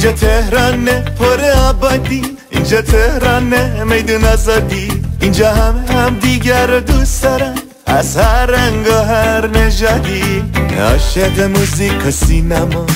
اینجا تهرانه پر آبادی، اینجا تهرانه میدون آزادی، اینجا هم دیگر رو دوست دارن از هر رنگ و هر نژادی. عاشق موزیک و سینما،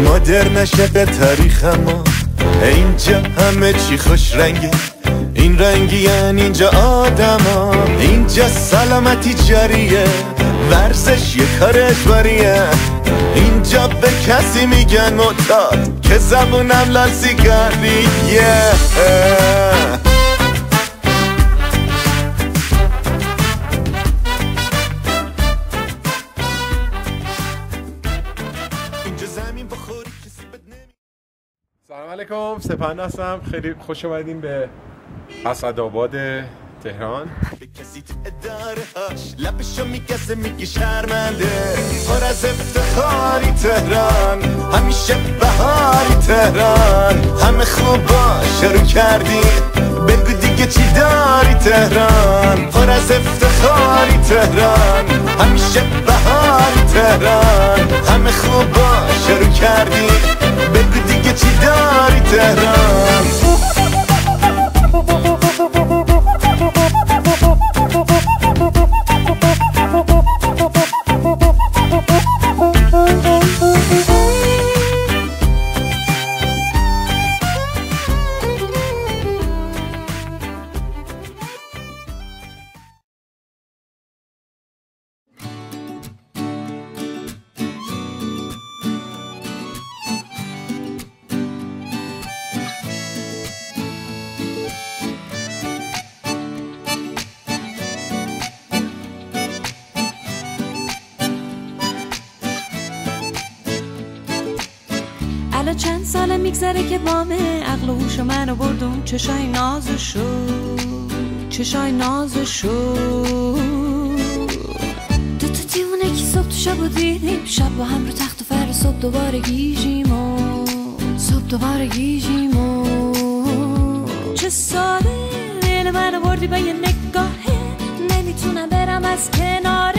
مدرن عاشق تاریخ ما، اینجا همه چی خوش رنگه، این رنگی یعنی اینجا آدما، اینجا سلامتی جاریه، ورزش یه کار اجباریه، اینجا به کسی میگن معتاد که زبونم لال سیگاریه. سلام علیکم، سپهند هستم. خیلی خوش اومدین به اسعدآباد تهران. به کسی تو ادارهاش لبشو میگزه میگی شرمنده، پر از افتخاری تهران، همیشه بهاری تهران، همه خوبا شروع کردی بگو دیگه چی داری تهران، پر از افتخاری تهران، همیشه بهاری تهران، همه خوبا شروع کردی بگو دیگه چی داری تهران. الان چند ساله میگذره که بامه، عقل و هوش منو برد اون چشای نازشو، چشای نازشو. دوتا دیوونه که صبح تو شب و دیدیم، شب با هم رو تخت و فر، صبح دوباره گیجیم و صبح دوباره گیجیم و چه ساله دل منو بردی به یه نگاهه، نمیتونم برم از کنارت.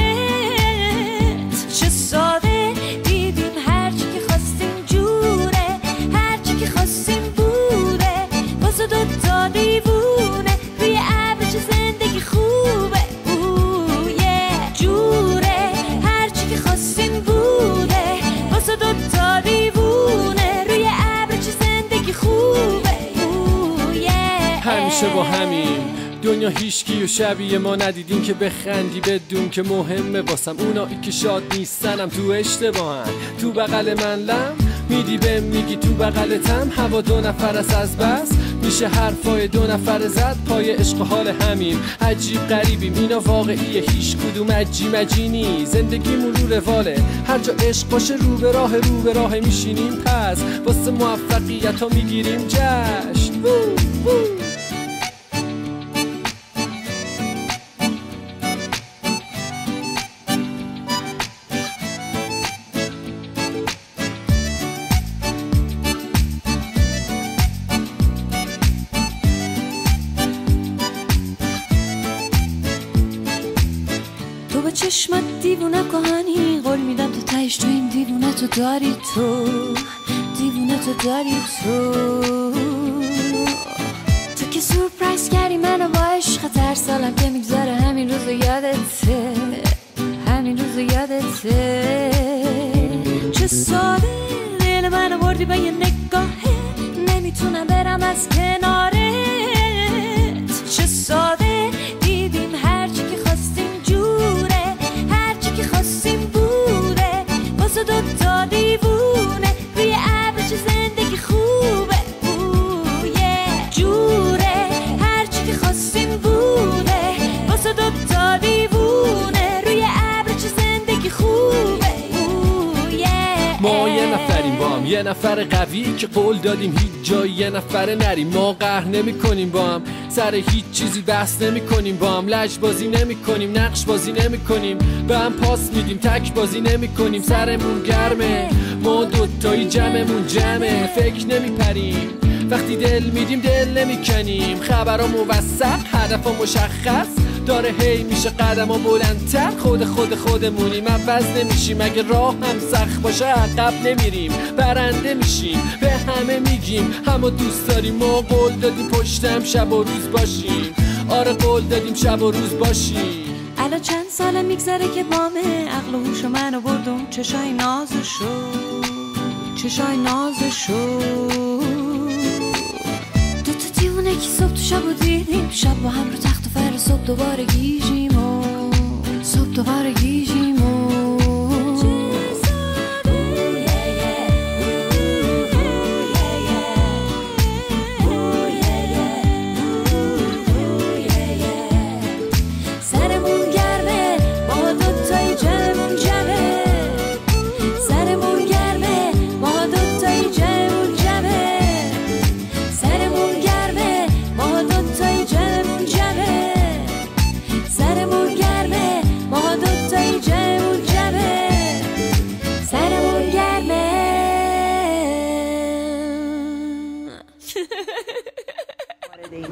چه ساده دیدیم هرچی که خواستیم جوره، هرچی که خواستیم بوده، واسه دوتا دیوونه روی ابر چه زندگی خوبه. جوره هرچی که خواستیم بوده، واسه دوتا دیوونه روی ابر چه زندگی خوبه. همیشه با همین دنیا هیچکی و شبیه ما ندیدین که بخندی بدون که مهمه واسم اونایی که شاد نیستنم تو اشتباهن. تو بغل من لم میدی بهم میگی تو بغلتم، هوا دو نفر از بس میشه حرفای دو نفر زد پای عشق حال همین. عجیب غریبیم اینا واقعیه، هیچ کدوم عجی مجینی، زندگیمون رو رواله، هر جا عشق باشه رو به راه میشینیم، پس واسه موفقیت ها میگیریم جشن. تو با چشمت دیوونه کهانی، قول میدم تو تهش تو این دیوونه تو داری، تو دیوونه تو داری، تو که سورپرایز کردی منو با عشق، هر سالم که میگذره همین روزو یادته، همین روزو یادته. چه ساده دل منو بردی به یه نگاهه، نمیتونم برم از کنارت. چه ساده دیدیم هرچی که خواستیم جوره، هرچی که خواستیم بوده، واسه دوتا دیوونه روی ابر چه زندگی خوبه. جوره هرچی که خواستیم بوده، واسه دوتا دیوونه روی ابر چه زندگی خوبه. ما یه نفریم با هم، یه نفر قوی که قول دادیم هیچ جایی یه نفر نریم. ما قهر نمی کنیم با هم، سر هیچ چیزی بحث نمی کنیم با هم، لج بازی نمی کنیم، نقش بازی نمی کنیم، به هم پاس میدیم، تک بازی نمی کنیم، سرمون گرمه، ما دوتایی جمعمون جمعه، فکر نمی پریم، وقتی دل میدیم دل نمی کنیم، خبرها موثق، هدفها مشخص، داره هی میشه قدم و بلندتر. خودمونیم، عوض نمیشیم. اگه راه هم سخت باشه عقب نمیریم، برنده میشیم. به همه میگیم همو دوست داریم. ما قول دادیم پشتم شب و روز باشیم. آره قول دادیم شب و روز باشیم. الان چند ساله میگذره که بامه، عقل و هوش منو بردم چشای نازشو، چشای نازشو. دوتا دیوونه که صبح تو شب و دیدیم، شب با هم رو تخت و فر، صبح دوباره گیجیم و صبح دوباره گیجیم و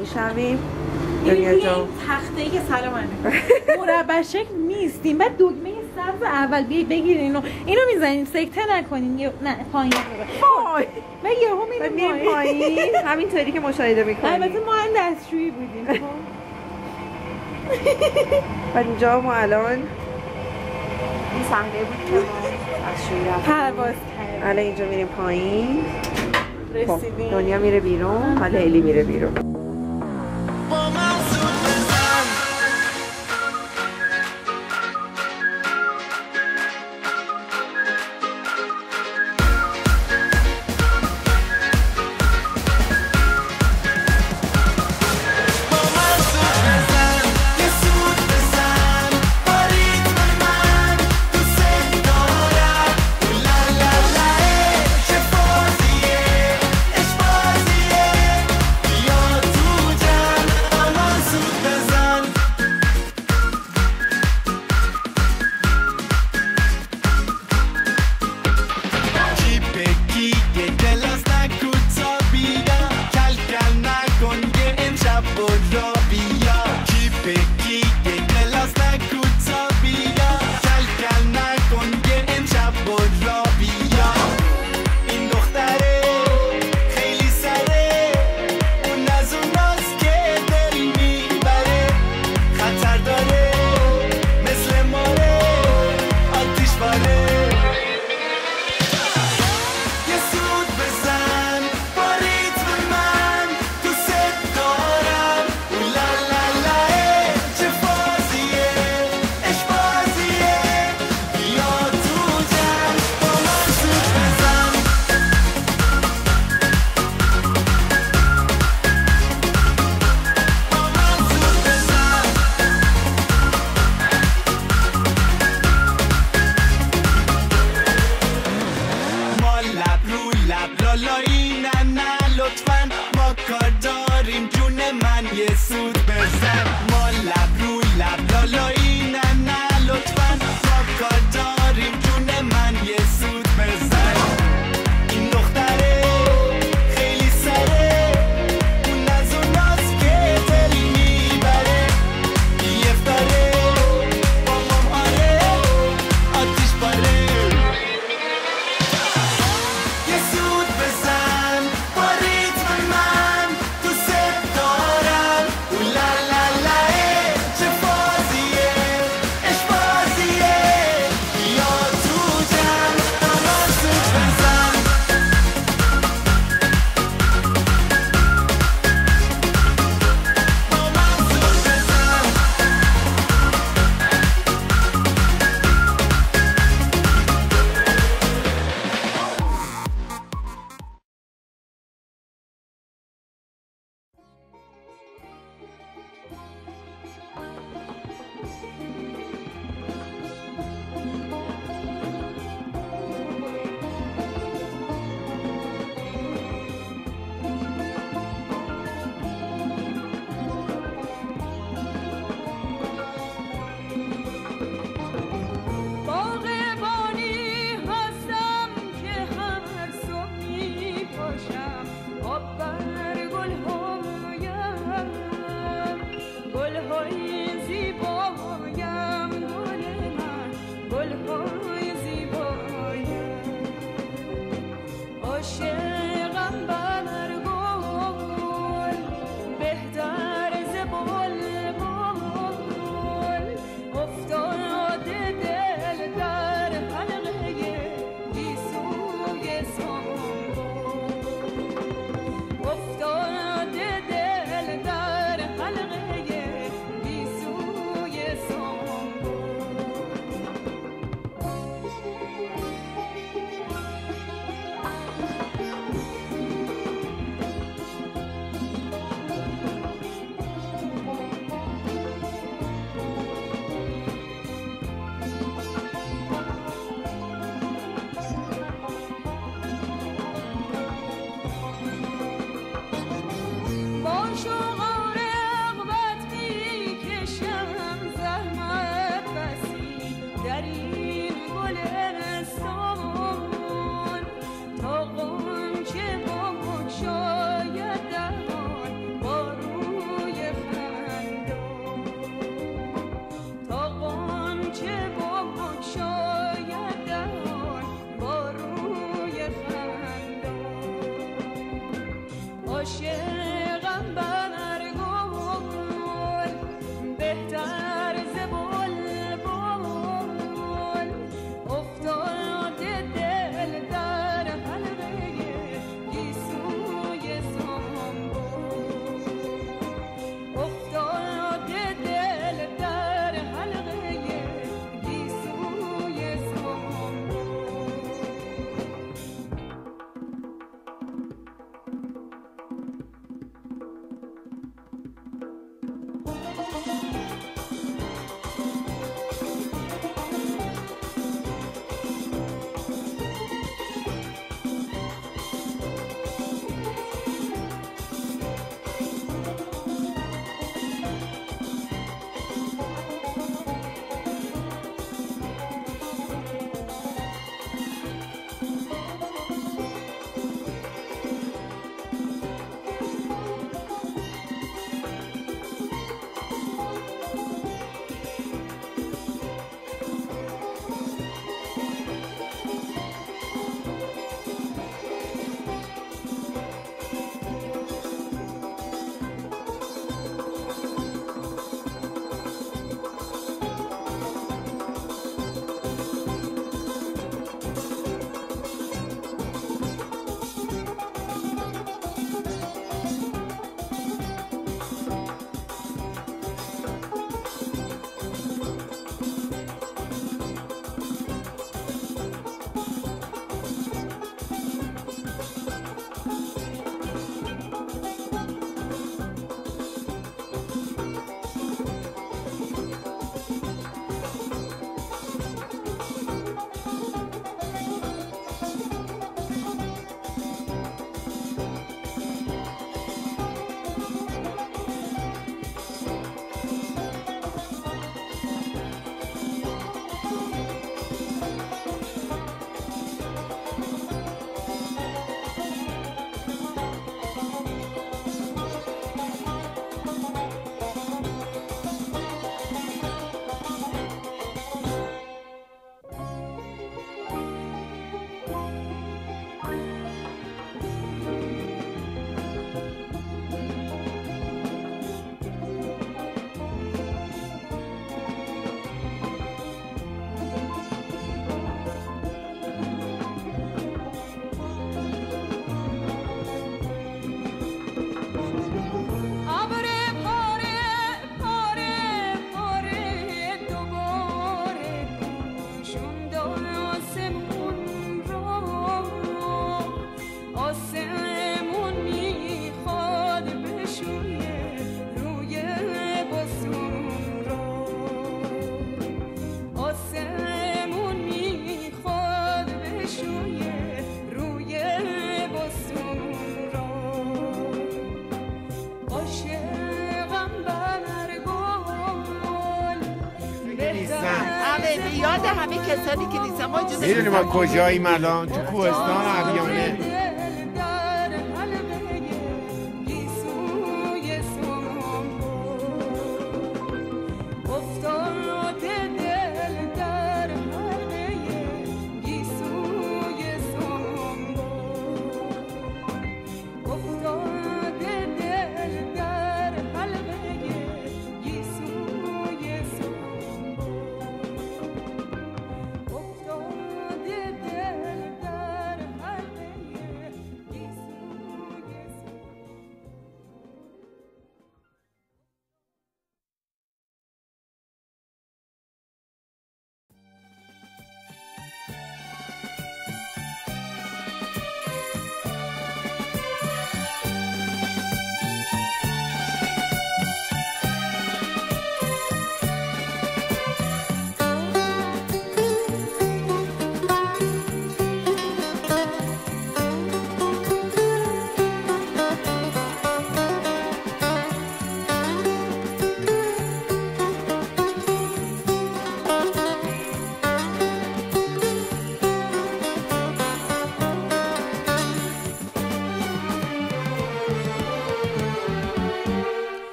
میشویم. دنیا جان تخته‌ای که سلام علیکم مربع شکل نیستیم. بعد دکمه سبز اول بیاید بگیرین اینو میزنین، سکته نکنین. نه پایین وای و یهو میریم پایین. همینطوری که مشاهده میکنیم. البته ما هم دستشویی بودیم. و اینجا ما الان این صحنه بود که ما دستشویی رفتیم پرواز کردیم. الان اینجا میریم پایین. رسیدیم. دنیا میره بیرون، حالا الی میره بیرون. گل‌های زیبایم گل من گل‌های زیبایم عاشقم بر گل بهتر ز بلبل افتاده دل در حلقه گیسوی سنبل افتاده دل در حلقه گیسوی سنبل با شوق رغبت میکشم زحمت بسی در این گلستان تا غنچه بگشاید دهان با روی خندان تا غنچه بگشاید دهان با روی خندان عاشقم بر گل بهتر ز بلبل افتاده دل در حلقه گیسوی سنبل افتاده دل در حلقه گیسوی سنبل یاد همه کسانی که نیستم ما میدونی ما کجاییم الان؟ تو کوهستان عبیانه.